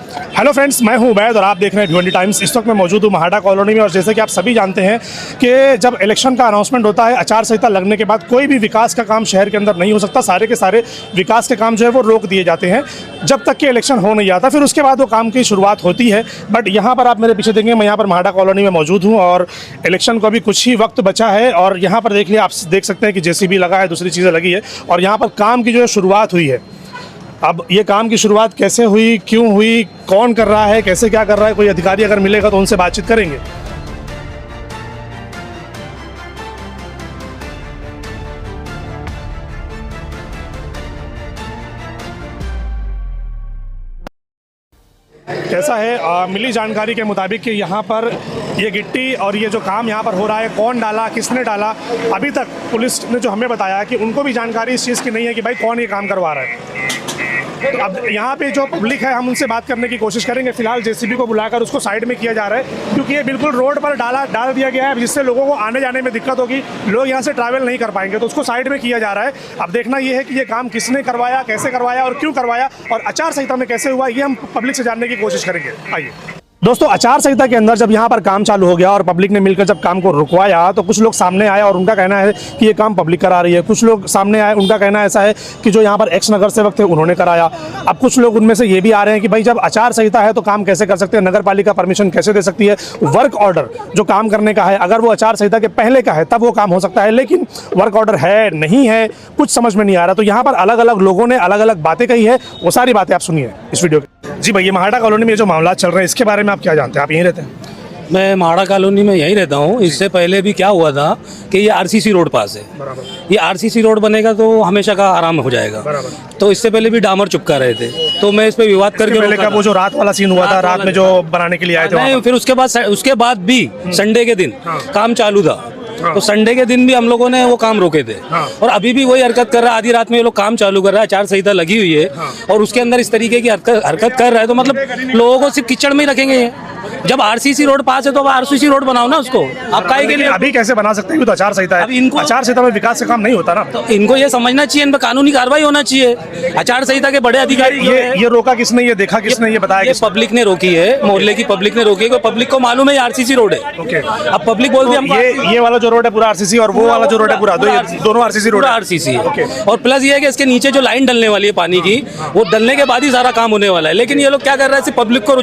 Hello friends, मैं हूं उबैद और आप देख रहे हैं भिवंडी टाइम्स। इस वक्त मैं मौजूद हूं महाडा कॉलोनी में और जैसे कि आप सभी जानते हैं कि जब इलेक्शन का अनाउंसमेंट होता है, आचार संहिता लगने के बाद कोई भी विकास का काम शहर के अंदर नहीं हो सकता। सारे के सारे विकास के काम जो है वो रोक दिए जाते हैं जब तक कि इलेक्शन हो नहीं जाता। फिर उसके बाद वो काम की शुरुआत होती है। बट यहाँ पर आप मेरे पीछे देखेंगे, मैं यहाँ पर महाडा कॉलोनी में मौजूद हूँ और इलेक्शन को अभी कुछ ही वक्त बचा है। और यहाँ पर देख लिया, आप देख सकते हैं कि JCB लगा है, दूसरी चीज़ें लगी है और यहाँ पर काम की जो है शुरुआत हुई है। अब ये काम की शुरुआत कैसे हुई, क्यों हुई, कौन कर रहा है, कैसे क्या कर रहा है, कोई अधिकारी अगर मिलेगा तो उनसे बातचीत करेंगे। कैसा है, मिली जानकारी के मुताबिक कि यहाँ पर ये गिट्टी और ये जो काम यहाँ पर हो रहा है, कौन डाला, किसने डाला, अभी तक पुलिस ने जो हमें बताया कि उनको भी जानकारी इस चीज़ की नहीं है कि भाई कौन ये काम करवा रहा है। तो अब यहाँ पे जो पब्लिक है, हम उनसे बात करने की कोशिश करेंगे। फिलहाल JCB को बुलाकर उसको साइड में किया जा रहा है क्योंकि ये बिल्कुल रोड पर डाल दिया गया है, जिससे लोगों को आने जाने में दिक्कत होगी, लोग यहाँ से ट्रैवल नहीं कर पाएंगे। तो उसको साइड में किया जा रहा है। अब देखना ये है कि ये काम किसने करवाया, कैसे करवाया और क्यों करवाया और आचार संहिता में कैसे हुआ, ये हम पब्लिक से जानने की कोशिश करेंगे। आइए दोस्तों, आचार संहिता के अंदर जब यहाँ पर काम चालू हो गया और पब्लिक ने मिलकर जब काम को रुकवाया तो कुछ लोग सामने आए और उनका कहना है कि ये काम पब्लिक करा रही है। कुछ लोग सामने आए, उनका कहना ऐसा है कि जो यहाँ पर एक्स नगर सेवक थे उन्होंने कराया। अब कुछ लोग उनमें से ये भी आ रहे हैं कि भाई जब आचार संहिता है तो काम कैसे कर सकते हैं, नगर पालिका परमिशन कैसे दे सकती है। वर्क ऑर्डर जो काम करने का है, अगर वो आचार संहिता के पहले का है तब वो काम हो सकता है, लेकिन वर्क ऑर्डर है नहीं है, कुछ समझ में नहीं आ रहा। तो यहाँ पर अलग अलग लोगों ने अलग अलग बातें कही है, वो सारी बातें आप सुनिए इस वीडियो में। जी भैया, महाडा कॉलोनी में जो मामला चल रहे हैं इसके बारे में आप क्या जानते हैं? आप यहीं रहते हैं? मैं महाडा कॉलोनी में यहीं रहता हूँ। इससे पहले भी क्या हुआ था कि ये RCC रोड पास है। ये RCC रोड बनेगा तो हमेशा का आराम हो जाएगा। तो इससे पहले भी डामर चिपका रहे थे, तो मैं इस पे विवाद करके पहले का वो जो रात वाला सीन हुआ था, रात में जो बनाने के लिए आए थे, नहीं, फिर उसके बाद भी संडे के दिन काम चालू था। तो संडे के दिन भी हम लोगों ने वो काम रोके थे और अभी भी वही हरकत कर रहा है। आधी रात में ये लोग काम चालू कर रहा है, आचार संहिता लगी हुई है और उसके अंदर इस तरीके की हरकत कर रहा है। तो मतलब लोगों को सिर्फ कीचड़ में ही रखेंगे ये। जब RCC रोड पास है तो RCC रोड बनाओ ना उसको। आप काहे के लिए अभी कैसे बना सकते हैं? तो आचार संहिता है, इनको आचार संहिता में विकास का काम नहीं होता ना। तो इनको ये समझना चाहिए, इन पर कानूनी कार्रवाई होना चाहिए। आचार संहिता के बड़े अधिकारी ये रोका किसने, ये देखा किसने, ये बताया? ये पब्लिक ने रोकी है, मोहल्ले की पब्लिक ने रोकी है। पब्लिक को मालूम है ये RCC रोड है। अब पब्लिक बोलती है ये वाला जो रोड है पूरा RCC और वो वाला जो रोड है पूरा, दोनों RCC रोड, RCC है। और प्लस ये है कि इसके नीचे जो लाइन डलने वाली है पानी की, वो डलने के बाद ही सारा काम होने वाला है। लेकिन ये लोग क्या कर रहे हैं, सिर्फ पब्लिक को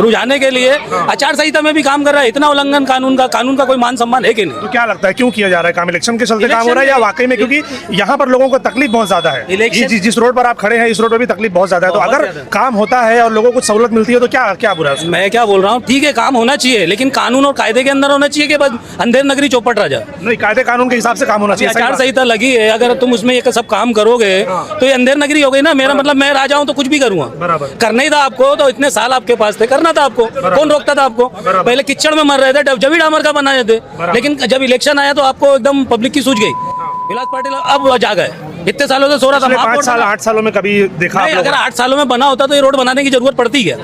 रुझाने के लिए आचार संहिता में भी काम कर रहा है। इतना उल्लंघन कानून का कोई मान सम्मान है कि नहीं? तो क्या लगता है क्यों किया जा रहा है काम? इलेक्शन के चलते काम हो रहा है या वाकई में? क्योंकि यहाँ पर लोगों को तकलीफ बहुत ज्यादा है। जिस रोड पर आप खड़े हैं इस रोड पर भी तकलीफ बहुत ज्यादा है। तो अगर काम होता है और लोगों को सहूलत मिलती है तो क्या बुरा है? मैं क्या बोल रहा हूँ, ठीक है काम होना चाहिए, लेकिन कानून और कायदे के अंदर होना चाहिए कि बस अंधेर नगरी चौपट राजा। नहीं, कायदे कानून के हिसाब से काम होना चाहिए। आचार संहिता लगी है, अगर तुम उसमें ये सब काम करोगे तो ये अंधेर नगरी हो गई ना। मेरा मतलब मैं राजा हूँ तो कुछ भी करूँगा। करना ही था आपको, तो इतने साल आपके पास थे, करना था आपको। कौन रोकता था आपको? पहले कीचड़ में मर रहे थे, जब भी डामर का बनाए थे। लेकिन जब इलेक्शन आया तो आपको एकदम पब्लिक की सूझ गई। विलास पाटिल अब जाग गए। इतने सालों से सो रहा था। 8 सालों में कभी देखा? अगर 8 सालों में बना होता तो ये रोड बनाने की जरूरत पड़ती है?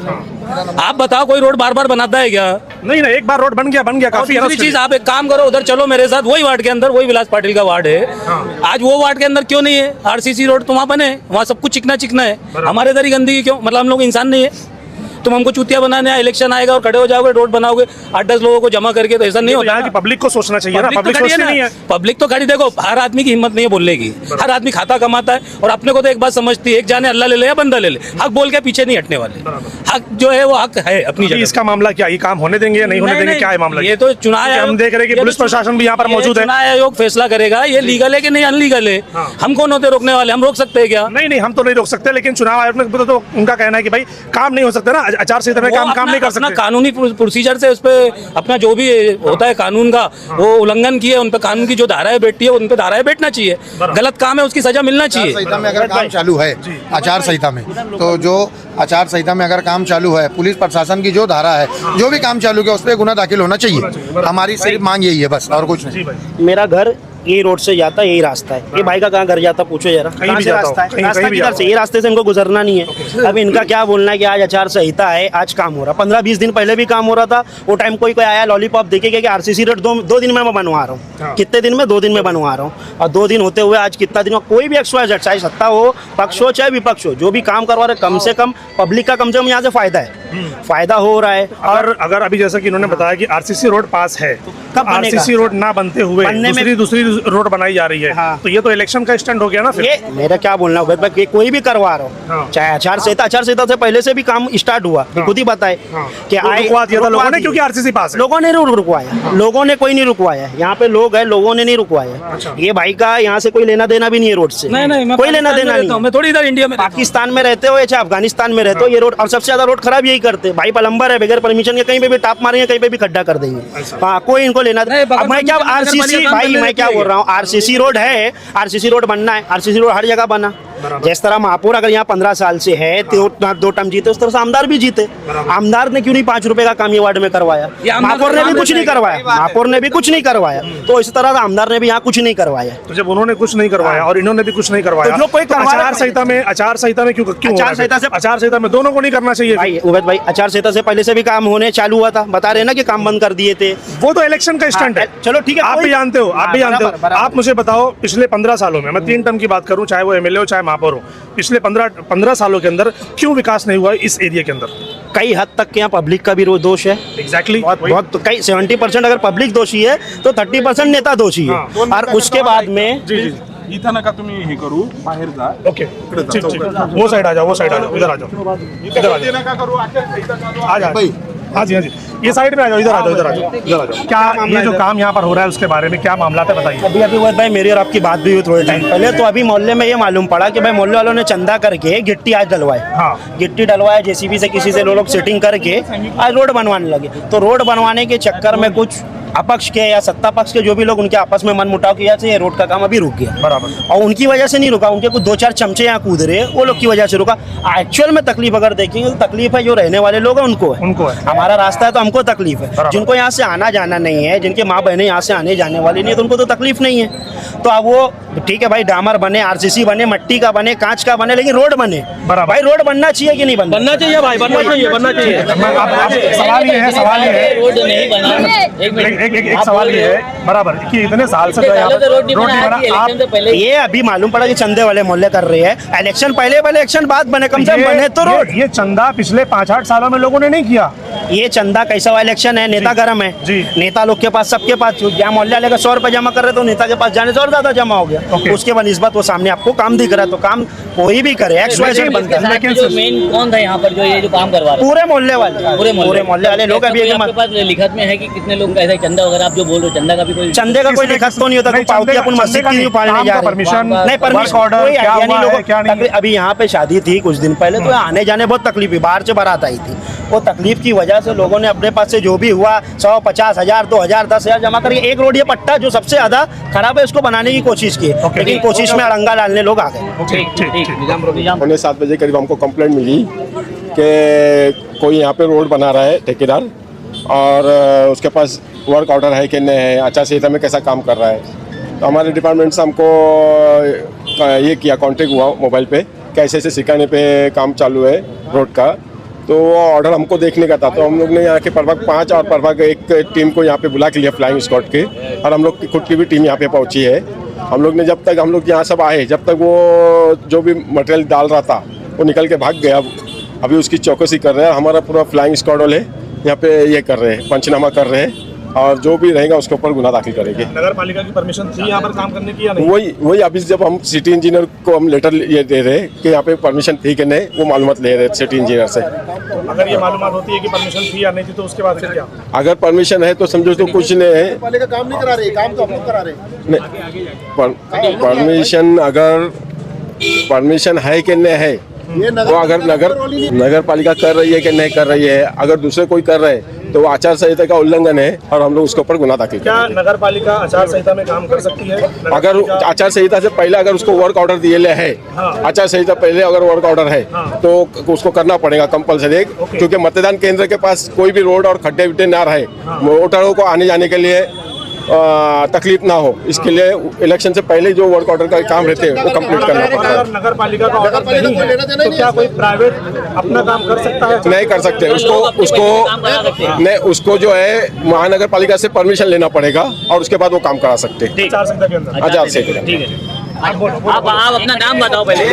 आप बताओ, कोई रोड बार बार बनाता है क्या? नहीं, एक बार रोड बन गया काफी। दूसरी चीज, आप एक काम करो, उधर चलो मेरे साथ, वही वार्ड के अंदर, वही विलास पाटिल का वार्ड है। आज वो वार्ड के अंदर क्यों नहीं है RCC रोड? तो वहाँ बने, वहाँ सब कुछ चिकना है। हमारे इधर ही गंदगी क्यों? मतलब हम लोग इंसान नहीं है? तुम हमको चूतिया बनाने आए, इलेक्शन आएगा और खड़े हो जाओगे, रोड बनाओगे 8-10 लोगों को जमा करके, तो ऐसा नहीं होता। यहाँ की पब्लिक को सोचना चाहिए ना। पब्लिक सोचती नहीं है। पब्लिक तो खड़ी, देखो हर आदमी की हिम्मत नहीं है बोलने की। हर आदमी खाता कमाता है और अपने को तो एक बात समझती है, एक जाने अल्लाह ले ले या बंदा ले ले, हक बोल के पीछे नहीं हटने वाले। हक जो है वो हक है अपनी जगह। इसका मामला क्या, ये काम होने देंगे या नहीं होने देंगे? क्या है मामला? ये तो चुनाव आयोग, हम देख रहे हैं कि पुलिस प्रशासन भी यहाँ पर मौजूद है। चुनाव आयोग फैसला करेगा ये लीगल है कि नहीं अनलीगल है। हम कौन होते रोकने वाले? हम रोक सकते हैं क्या? नहीं, हम तो नहीं रोक सकते, लेकिन चुनाव आयोग ने तो उनका कहना है कि भाई काम नहीं हो सकता ना, आचार संहिता में काम नहीं कर सकते। कानूनी प्रोसीजर से उस पे अपना जो भी होता है कानून का वो उल्लंघन किए, उन पे कानून की जो धाराएं बैठती है उन पे धाराएं बैठना चाहिए। गलत काम है उसकी सजा मिलना चाहिए। संहिता में अगर काम चालू है, आचार संहिता में, तो जो आचार संहिता में अगर काम चालू है, पुलिस प्रशासन की जो धारा है, जो भी काम चालू किया उस पर गुना दाखिल होना चाहिए। हमारी सिर्फ मांग यही है बस, और कुछ नहीं। मेरा घर यही रोड से जाता है, यही रास्ता है। ये भाई का कहाँ घर जाता पूछो जरा, कहाँ भी से जाता हो, रास्ता है? कहीं रास्ता भी किधर जाता से? ये रास्ते से इनको गुजरना नहीं है। अब इनका क्या बोलना है कि आज आचार संहिता है, आज काम हो रहा। 15-20 दिन पहले भी काम हो रहा था, वो टाइम कोई आया लॉलीपॉप देके कि आरसीसी रोड 2 दिन में मैं बनवा रहा हूँ। कितने दिन में? 2 दिन में बनवा रहा हूँ। और 2 दिन होते हुए आज कितना दिन में कोई भी XYZ, चाहे सत्ता हो, पक्ष हो, चाहे विपक्ष हो, जो भी काम करवा रहे, कम से कम पब्लिक का कम से कम यहाँ से फायदा है, फायदा हो रहा है। और अगर अभी जैसा कि इन्होंने बताया कि आरसीसी रोड पास है, कब बनेगा? आरसीसी रोड ना बनते हुए बनने में- दूसरी रोड बनाई जा रही है, हाँ। तो ये तो इलेक्शन का स्टंट हो गया ना फिर। ये मेरा क्या बोलना है भाई, कि कोई भी करवा रहा हाँ। हो, चाहे आचार संहिता से पहले से भी काम स्टार्ट हुआ, हाँ। खुद ही बताए हाँ। कि तो रुकवा दिया था लोगों ने क्योंकि आरसीसी पास है। लोगों ने नहीं रुकवाया, लोगों ने कोई नहीं रुकवाया। यहाँ पे लोग है, लोगों ने नहीं रुकवाया। अच्छा। ये भाई का यहाँ से कोई लेना देना भी नहीं है रोड से, नहीं मैं कोई लेना पाकिस्तान में देना रहता नहीं हूँ, है। मैं थोड़ी इधर इंडिया में रहता हूँ। पाकिस्तान में रहते हो या चाहे अफगानिस्तान में रहते हो, ये रोड और सबसे ज्यादा रोड खराब यही करते हैं। भाई प्लम्बर है, बगैर परमिशन के कहीं पे भी टाप मारेंगे, कहीं पे भी खड्डा कर देंगे। हाँ, कोई इनको लेना नहीं, बगैर अब मैं क्या परमिशन के आरसीसी नगर पालिका भाई काम मैं क्या करने बोल रहा हूँ, आरसीसी रोड है, आरसीसी रोड बनना है, आरसीसी रोड हर जगह बना। जिस तरह महापौर अगर यहाँ 15 साल से है, 2 टर्म जीते, उस तरह से आमदार भी जीते। आमदार ने क्यों नहीं 5 रुपए का काम ये वार्ड में करवाया? ये आमदार महापौर ने भी काम कुछ नहीं करवाया, महापौर ने भी कुछ नहीं करवाया। तो इस तरह आमदार ने भी यहाँ कुछ नहीं करवाया। तो जब उन्होंने कुछ नहीं करवाया और इन्होंने भी कुछ नहीं करवाया, तो जो कोई करवा रहा है- आचार संहिता में क्यों हो रहा है? आचार संहिता में दोनों को नहीं करना चाहिए। भाई उवैद भाई, आचार संहिता से पहले से भी काम होने चालू हुआ था, बता रहे ना कि काम बंद कर दिए थे। वो तो इलेक्शन का स्टंट है। चलो ठीक है, आप कोई- भी जानते हो, आप भी हाँ, जानते हो। बराबर। आप मुझे बताओ, पिछले 15 सालों में, मैं 3 टर्म की बात करूं, चाहे वो एमएलए हो चाहे महापौर हो, पिछले 15 सालों के अंदर क्यों विकास नहीं हुआ इस एरिया के अंदर? कई हद तक के यहाँ पब्लिक का भी दोष है। एग्जैक्टली बहुत तो कई 70% अगर पब्लिक दोषी है तो 30% नेता दोषी है। हाँ। और उसके बाद में जी जी इथं नका तुम्ही हे करू, बाहेर जा. ओके ठीक ठीक, वो साइड आ जाओ, वो साइड आ जाओ, इधर आ जाओ, इधर आ ते जाओ, नका करू, इथं करू. आ जाओ। हाँ जी हाँ जी, ये साइड में आ जाओ, इधर आ जाओ, इधर आ जाओ, इधर आ जाओ। क्या ये जो काम यहाँ पर हो रहा है उसके बारे में क्या मामला है बताइए। अभी अभी उवैद भाई मेरी और आपकी बात भी हुई थोड़े टाइम पहले, तो अभी मोहल्ले में ये मालूम पड़ा कि भाई मोहल्ले वालों ने चंदा करके गिट्टी आज डलवाए। हाँ। गिट्टी डलवाया जेसीबी से, किसी से लोग सेटिंग करके आज रोड बनवाने लगे। तो रोड बनवाने के चक्कर में कुछ अपक्ष के या सत्ता पक्ष के जो भी लोग उनके आपस में मन मुटाव किया से ये रोड का काम अभी रुक गया। बराबर। और उनकी वजह से नहीं रुका, उनके कुछ 2-4 चमचे यहाँ कूद रहे, वो लोग की वजह से रुका। एक्चुअल में तकलीफ अगर देखेंगे तो तकलीफ है जो रहने वाले लोग हैं उनको है। उनको है। हमारा रास्ता है तो हमको तकलीफ है। बराबर। जिनको यहाँ से आना जाना नहीं है, जिनके माँ बहनें यहाँ से आने जाने वाली नहीं है, तो उनको तो तकलीफ नहीं है। तो अब वो ठीक है भाई, डामर बने, आरसीसी बने, मट्टी का बने, कांच का बने, लेकिन रोड बने। बराबर। भाई रोड बनना चाहिए कि नहीं बनना? बनना चाहिए भाई, बनना चाहिए, बनना चाहिए। सवाल ये है, रोड नहीं बना। एक मिनट, एक सवाल ये है बराबर कि इतने साल से जो यहाँ पर रोड नहीं बना, बना, इलेक्शन से पहले ये अभी मालूम पड़ा कि चंदे वाले मोहल्ले कर रहे हैं। इलेक्शन पहले इलेक्शन बाद बने, कम से कम बने तो रोड। ये चंदा पिछले 5-8 सालों में लोगों ने नहीं किया। ये चंदा कैसा हुआ इलेक्शन है, नेता गरम है जी। नेता लोग के पास, सबके पास, जहाँ मोहल्ले वाले का 100 रुपए जमा कर रहे तो नेता के पास जाने से और ज्यादा जमा हो गया। ओके। उसके बनस्बत वो सामने आपको काम दिख रहा है, तो काम कोई भी करे, XYZ बनता है। इसके साथ जो मेन कौन था यहाँ पर जो ये जो काम करवा रहा है? पूरे मोहल्ले वाले, पूरे मोहल्ले वाले लोग अभी आपके पास लिखत में है कि कितने लोग ऐसे चंदा वगैरह आप जो बोल रहे हो, चंदा का भी कोई चंदे का कोई लिखत तो नहीं होता, कोई पावती अपन मस्जिद की नहीं पालने जा रहे। परमिशन नहीं, परमिशन ऑर्डर कोई क्या आइडिया नहीं हुआ है, लोगों क्या नहीं है? अभी यहाँ पे शादी थी कुछ दिन पहले, तो आने जाने बहुत तकलीफ हुई, बाहर से बारात आई थी। वो तकलीफ की वजह से लोगों ने अपने पास से जो भी हुआ 100, 50 हजार, 2000, 10,000 जमा करके एक रोड ये पट्टा जो सबसे ज्यादा खराब है उसको बनाने की कोशिश की, लेकिन कोशिश में अड़ंगा डालने लोग आ गए। ठीक ठीक ठीक। निजाम 7 बजे करीब हमको कंप्लेंट मिली कि कोई यहाँ पे रोड बना रहा है ठेकेदार, और उसके पास वर्क ऑर्डर है कि नहीं है, आचार संहिता में कैसा काम कर रहा है। तो हमारे डिपार्टमेंट से हमको ये किया, कांटेक्ट हुआ मोबाइल पे कि ऐसे ऐसे सिकाने पे काम चालू है रोड का। तो वो ऑर्डर हमको देखने का था, तो हम लोग ने यहाँ के प्रभाग 5 और प्रभाग 1 टीम को यहाँ पे बुला के लिया, फ्लाइंग स्क्वाड के, और हम लोग की खुद की भी टीम यहाँ पे पहुँची है। हम लोग ने जब तक हम लोग यहाँ सब आए, जब तक वो जो भी मटेरियल डाल रहा था वो निकल के भाग गया। अभी उसकी चौकसी कर रहे हैं, हमारा पूरा फ्लाइंग स्क्वाड वाले यहाँ पे ये कर रहे हैं, पंचनामा कर रहे हैं, और जो भी रहेगा उसके ऊपर गुनाह दाखिल करेंगे। नगर पालिका की परमिशन थी यहाँ पर काम करने की या नहीं? वही अभी जब हम सिटी इंजीनियर को हम लेटर ये दे रहे हैं कि यहाँ पे परमिशन थी कि नहीं, वो मालूमात ले रहे हैं सिटी इंजीनियर से। अगर ये मालूमात होती है कि परमिशन थी या नहीं थी तो उसके बाद फिर क्या? अगर परमिशन है तो समझो तो कुछ नहीं है, पालिका काम नहीं करा रही, काम तो हम लोग करा रहे हैं। नहीं परमिशन, अगर परमिशन है कि नहीं है, वो अगर नगर पालिका कर रही है कि नहीं कर रही है, अगर दूसरे कोई कर रहे हैं तो वो आचार संहिता का उल्लंघन है और हम लोग उसके ऊपर गुनाह दाखिल क्या करेंगे। नगर पालिका आचार संहिता में काम कर सकती है? अगर आचार संहिता से पहले अगर उसको वर्क ऑर्डर दिए है, आचार संहिता पहले अगर वर्क ऑर्डर है तो उसको करना पड़ेगा कंपलसरी, क्योंकि मतदान केंद्र के पास कोई भी रोड और खड्डे विड्डे ना रहे, वोटरों को आने जाने के लिए तकलीफ ना हो, इसके लिए इलेक्शन से पहले जो वर्क ऑर्डर का काम रहते हैं वो कंप्लीट करना पड़ता है। नगर पालिका का ऑर्डर नहीं है तो क्या कोई प्राइवेट अपना काम कर सकता है? नहीं कर सकते, उसको जो है महानगर पालिका से परमिशन लेना पड़ेगा और उसके बाद वो काम करा सकते हैं आचार संहिता के अंदर। आचार संहिता। ठीक है, आप अपना नाम बताओ पहले।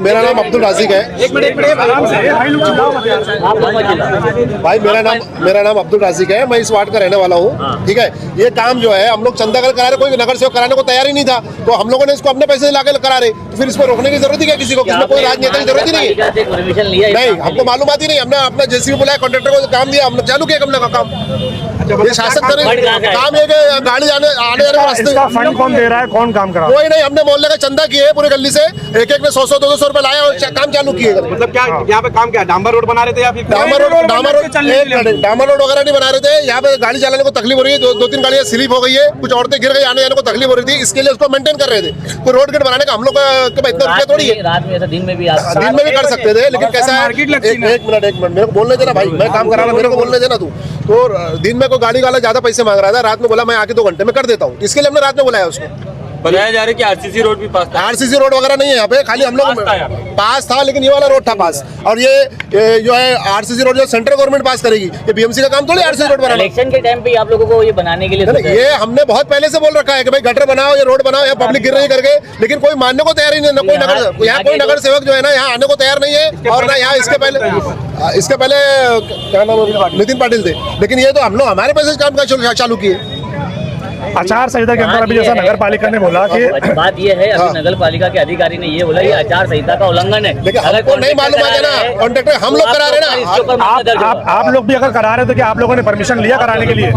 मेरा नाम अब्दुल राजिक है। एक मिनट आराम से भाई लोग चिल्लाओ मत यार। आप लोग मत चिल्लाओ। भाई मेरा नाम अब्दुल राजिक है, मैं इस वार्ड का रहने वाला हूँ। ठीक है, ये काम जो है हम लोग चंदा कर करा रहे, कोई नगर सेवक कराने को तैयार ही नहीं था, तो हम लोगों ने इसको अपने पैसे ला के करा रहे, तो फिर इसको रोकने की जरूरत ही क्या किसी को? किसमें कोई राजनेता की जरूरत ही नहीं है। परमिशन लिया नहीं, हमको मालूम आती नहीं, हमने अपना जेसीबी बुलाया, कॉन्ट्रैक्टर को काम दिया, हमने चालू किया हमने का काम। ये शासन करे काम, ये गाड़ी आने जाने का रास्ते। इसका फंड कौन दे रहा है, कौन काम करा? कोई नहीं, हमने मोहल्ले का चंदा किए पूरे गली से, एक ने 100-200 रुपए लाया और काम चालू किए। मतलब क्या यहाँ पे काम क्या डांबर रोड बना रहे थे या फिर डामर रोड वगैरह नहीं बना रहे थे। यहाँ पे गाड़ी चलाने को तकलीफ हो रही है, दो तीन गाड़ियाँ स्लिप हो गई है, कुछ औरतें गिर गई, आने जाने को तकलीफ हो रही थी, इसके लिए उसको मेंटेन कर रहे थे। कोई रोड गेट बनाने का हम लोग का इतना रुपया थोड़ी है। रात में ऐसा, दिन में भी आप दिन में भी कर सकते थे, लेकिन कैसा है, एक मिनट मेरे को बोलने देना भाई, मैं काम करा रहा हूं, मेरे को बोलने देना तू। तो दिन में कोई गाड़ी वाला ज्यादा पैसे मांग रहा था, रात में बोला मैं आके 2 घंटे में कर देता हूँ, इसके लिए हमने रात में बुलाया उसको। बताया जा रहा है कि आरसीसी रोड भी पास था। आरसीसी रोड वगैरह नहीं है यहाँ पे, खाली हम लोग पास था, लेकिन ये वाला रोड था पास। और ये जो है आरसीसी रोड जो सेंट्रल गवर्नमेंट पास करेगी, ये बीएमसी का काम थोड़ी आरसीसी रोड बनाना। इलेक्शन के टाइम पे आप लोगों को ये बनाने के लिए ये हमने बहुत पहले से बोल रखा है कि भाई गटर बनाओ, ये रोड बनाओ, यहाँ पब्लिक गिर रही करके, लेकिन कोई मानने को तैयार ही नहीं है। यहाँ कोई नगर सेवक जो है ना यहाँ आने को तैयार नहीं है, और ना यहाँ इसके पहले क्या नाम नितिन पाटिल थे, लेकिन ये तो हम लोग हमारे पैसे काम का चालू किए। आचार संहिता के अंदर अभी जैसा नगर पालिका ने बोला कि बात ये है, अभी नगर पालिका के अधिकारी ने ये बोला ये आचार संहिता का उल्लंघन है। लेकिन हमको नहीं मालूम है ना, कॉन्ट्रैक्टर हम लोग करा रहे ना। आप लोग भी अगर करा रहे तो क्या आप लोगों ने परमिशन लिया कराने के लिए?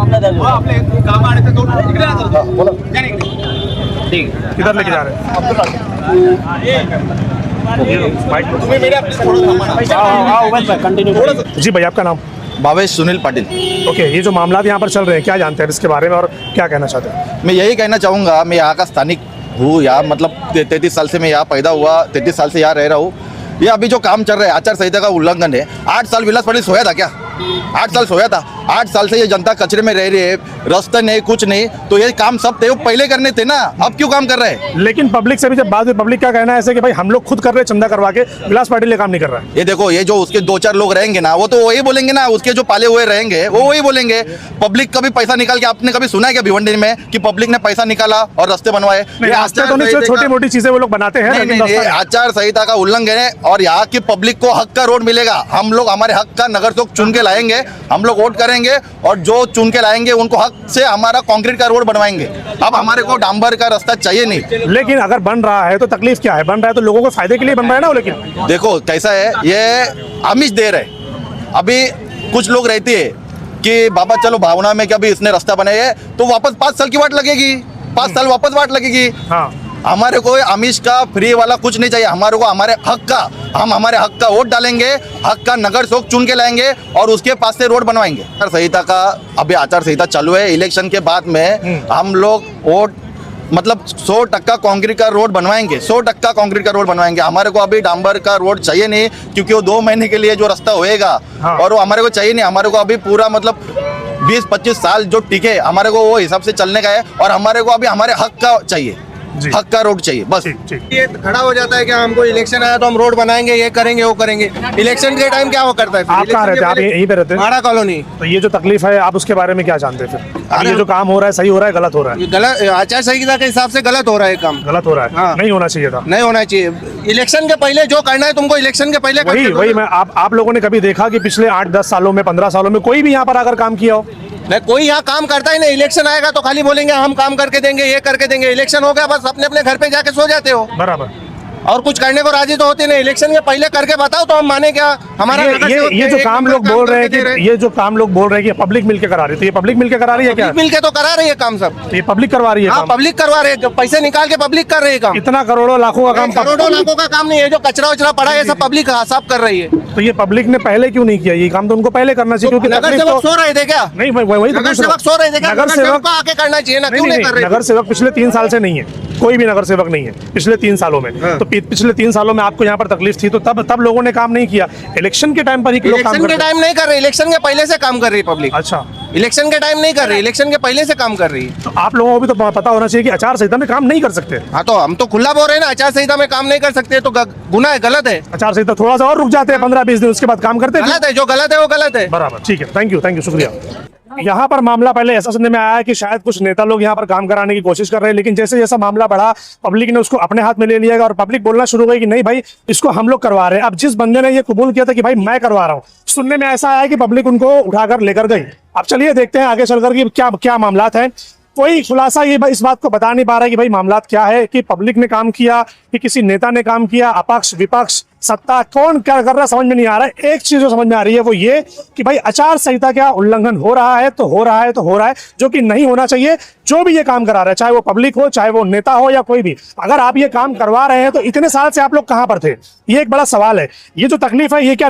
ठीक, किधर लेके जा रहे हैं? जी भाई, आपका नाम? भावेश सुनील पाटिल। ओके, ये जो मामला यहाँ पर चल रहे हैं, क्या जानते हैं इसके बारे में और क्या कहना चाहते हैं? मैं यही कहना चाहूँगा, मैं यहाँ का स्थानिक हूँ, यहाँ मतलब 33 साल से मैं यहाँ पैदा हुआ, 33 साल से यहाँ रह रहा हूँ। ये अभी जो काम चल रहा है आचार संहिता का उल्लंघन है। 8 साल विलास पाटिल सोया था क्या? 8 साल सोया था? 8 साल से ये जनता कचरे में रह रही है, रास्ता नहीं, कुछ नहीं, तो ये काम सब थे वो पहले करने थे ना, अब क्यों काम कर रहे हैं? लेकिन पब्लिक से भी जब बात हुई, पब्लिक का कहना है ऐसे कि भाई हम लोग खुद कर रहे हैं चंदा करवा के, विलास पाटिल ये काम नहीं कर रहा है। ये देखो, ये जो उसके 2-4 लोग रहेंगे ना, वो तो वही बोलेंगे ना, उसके जो पाले हुए रहेंगे वो वही बोलेंगे। पब्लिक कभी पैसा निकाल के, आपने कभी सुना है क्या भिवंडी में कि पब्लिक ने पैसा निकाला और रास्ते बनवाए? रास्ते तो नहीं, छोटी मोटी चीजें वो लोग बनाते हैं। आचार संहिता का उल्लंघन है और यहाँ की पब्लिक को हक का रोड मिलेगा। हम लोग हमारे हक का नगर सेवक चुन के लाएंगे, हम लोग वोट करेंगे और जो चुन के लाएंगे उनको हक से हमारा कंक्रीट का रोड बनवाएंगे। अब हमारे को डांबर का रास्ता चाहिए नहीं। लेकिन अगर बन रहा है तो तकलीफ क्या है? बन रहा है तो लोगों को फायदे के लिए बन रहा है ना। लेकिन देखो कैसा है, ये आमिष दे रहे। अभी कुछ लोग रहती है कि बाबा चलो भावना में कि अभी इसने रास्ता बनाया है तो वापस 5 साल की वाट लगेगी, 5 साल वापस वाट लगेगी। हाँ, हमारे को आमिष का फ्री वाला कुछ नहीं चाहिए। हमारे को हमारे हक का, हम हमारे हक का वोट डालेंगे, हक का नगर सेवक चुन के लाएंगे और उसके पास से रोड बनवाएंगे। आचार संहिता का अभी आचार संहिता चालू है। इलेक्शन के बाद में हम लोग वोट मतलब 100% कंक्रीट का रोड बनवाएंगे, 100% कंक्रीट का रोड बनवाएंगे। हमारे को अभी डांबर का रोड चाहिए नहीं, क्योंकि वो 2 महीने के लिए जो रास्ता होएगा और वो हमारे को चाहिए नहीं। हमारे को अभी पूरा मतलब 20-25 साल जो टिके, हमारे को वो हिसाब से चलने का है और हमारे को अभी हमारे हक का चाहिए, हक का रोड चाहिए बस। ये खड़ा हो जाता है कि हमको इलेक्शन आया तो हम रोड बनाएंगे, ये करेंगे, वो करेंगे। इलेक्शन के टाइम क्या वो करता है? आप कहाँ रहते हैं? आप यहीं पे रहते हैं? माड़ा कॉलोनी। तो ये जो तकलीफ है, आप उसके बारे में क्या जानते हैं? फिर ये जो काम हो रहा है, सही हो रहा है, गलत हो रहा है? गलत, आचार संहिता के हिसाब से गलत हो रहा है काम। गलत हो रहा है। हाँ। नहीं होना चाहिए था। नहीं होना चाहिए। इलेक्शन के पहले जो करना है तुमको इलेक्शन के पहले वही मैं आप लोगों ने कभी देखा कि पिछले 8-10 सालों में, 15 सालों में कोई भी यहाँ पर आकर काम किया हो? नहीं, कोई यहाँ काम करता ही नहीं। इलेक्शन आएगा तो खाली बोलेंगे हम काम करके देंगे, ये करके देंगे। इलेक्शन हो गया बस अपने अपने घर पे जाके सो जाते हो। बराबर। और कुछ करने को राजी तो होते नहीं। इलेक्शन के पहले करके बताओ तो हम माने क्या? हमारा ये जो काम लोग बोल रहे हैं कि ये जो काम लोग बोल रहे हैं कि पब्लिक मिलके करा रही है, तो ये पब्लिक मिलके करा रही है क्या? मिलके तो करा रही है काम सब। ये पब्लिक करवा रही है? हाँ, पब्लिक करवा रही है, पैसे निकाल के पब्लिक कर रही है काम। इतना करोड़ों लाखों का काम, करोड़ों लाखों का काम नहीं है। जो कचरा वचरा पड़ा है सब पब्लिक साफ कर रही है। तो ये पब्लिक ने पहले क्यों नहीं किया? ये काम तो उनको पहले करना चाहिए, क्योंकि नगर सेवक सो रहे थे क्या? नहीं, वही तो नगर सेवक सो रहे थे क्या? नगर सेवक को आके करना चाहिए ना, क्यों नहीं कर रहे? नगर सेवक पिछले 3 साल से नहीं है। कोई भी नगर सेवक नहीं है पिछले 3 सालों में। तो पिछले 3 सालों में आपको यहाँ पर तकलीफ थी तो तब लोगों ने काम नहीं किया। इलेक्शन के टाइम पर ही लोग काम इलेक्शन के करते हैं। टाइम नहीं कर रहे, इलेक्शन के पहले से काम कर रही है पब्लिक। अच्छा, इलेक्शन के टाइम नहीं कर रही, इलेक्शन के पहले से काम कर रही है। तो आप लोगों को भी तो पता होना चाहिए कि आचार संहिता में काम नहीं कर सकते। हाँ तो हम तो खुला बोल रहे हैं ना, आचार संहिता में काम नहीं कर सकते तो गुनाह है, गलत है। आचार संहिता थोड़ा सा और रुक जाते हैं 15-20 दिन, उसके बाद काम करते हैं। गलत है, जो गलत है वो गलत है। बराबर, ठीक है, थैंक यू, शुक्रिया। यहाँ पर मामला पहले ऐसा सुनने में आया है कि शायद कुछ नेता लोग यहाँ पर काम कराने की कोशिश कर रहे हैं, लेकिन जैसे जैसा मामला बढ़ा पब्लिक ने उसको अपने हाथ में ले लिया और पब्लिक बोलना शुरू हो गई कि नहीं भाई इसको हम लोग करवा रहे हैं। अब जिस बंदे ने ये कबूल किया था कि भाई मैं करवा रहा हूँ, सुनने में ऐसा आया कि पब्लिक उनको उठाकर लेकर गई। अब चलिए देखते हैं आगे चलकर कि क्या क्या मामलात हैं। कोई खुलासा ये इस बात को बता नहीं पा रहा है कि भाई मामलात क्या है, कि पब्लिक ने काम किया कि किसी नेता ने काम किया, अपक्ष विपक्ष सत्ता कौन क्या कर रहा है समझ में नहीं आ रहा है। एक चीज जो समझ में आ रही है वो ये कि भाई आचार संहिता क्या उल्लंघन हो रहा है तो हो रहा है, जो कि नहीं होना चाहिए। जो भी ये काम करा रहा है, चाहे वो पब्लिक हो, चाहे वो नेता हो या कोई भी, अगर आप ये काम करवा रहे हैं तो इतने साल से आप लोग कहां पर थे, ये एक बड़ा सवाल है। ये जो तकलीफ है ये क्या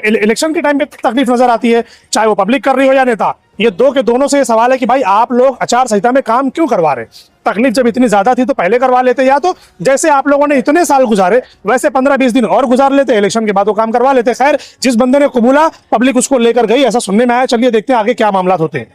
इलेक्शन के टाइम पे तकलीफ नजर आती है, चाहे वो पब्लिक कर रही हो या नेता, ये दो के दोनों से ये सवाल है कि भाई आप लोग आचार संहिता में काम क्यों करवा रहे। तकलीफ जब इतनी ज्यादा थी तो पहले करवा लेते, या तो जैसे आप लोगों ने इतने साल गुजारे वैसे 15-20 दिन और गुजार लेते, इलेक्शन के बाद वो काम करवा लेते। खैर जिस बंदे ने कबूला पब्लिक उसको लेकर गई, ऐसा सुनने में आया। चलिए देखते हैं आगे क्या मामला होते हैं।